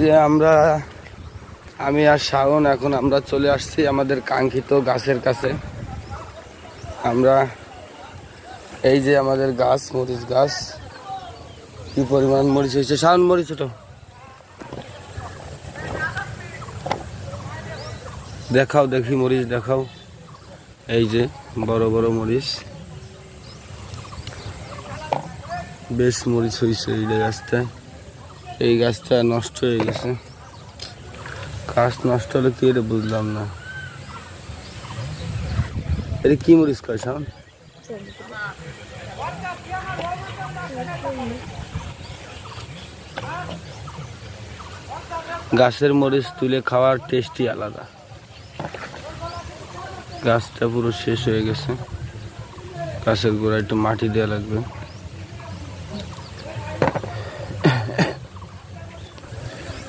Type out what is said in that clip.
যে আমি আর শাওন এখন আমরা চলে আসছি আমাদের কাঙ্ক্ষিত গাছের কাছে। আমরা এই যে আমাদের গাছ, মরিচ গাছ, কি পরিমাণ মরিচ হয়েছে। শাওন মরিচ ওটা দেখাও, দেখি মরিচ দেখাও। এই যে বড় বড় মরিচ, বেশ মরিচ হয়েছে এই গাছটায়। এই গাছটা নষ্ট হয়ে গেছে। গাছ নষ্ট হলে কি এটা বুঝলাম না। এটা কি মরিচ কয় শাওন? গাছের মরিচ তুলে খাওয়ার টেস্টই আলাদা। গাছটা পুরো শেষ হয়ে গেছে, গাছের গোড়ায় একটু মাটি দেওয়া লাগবে।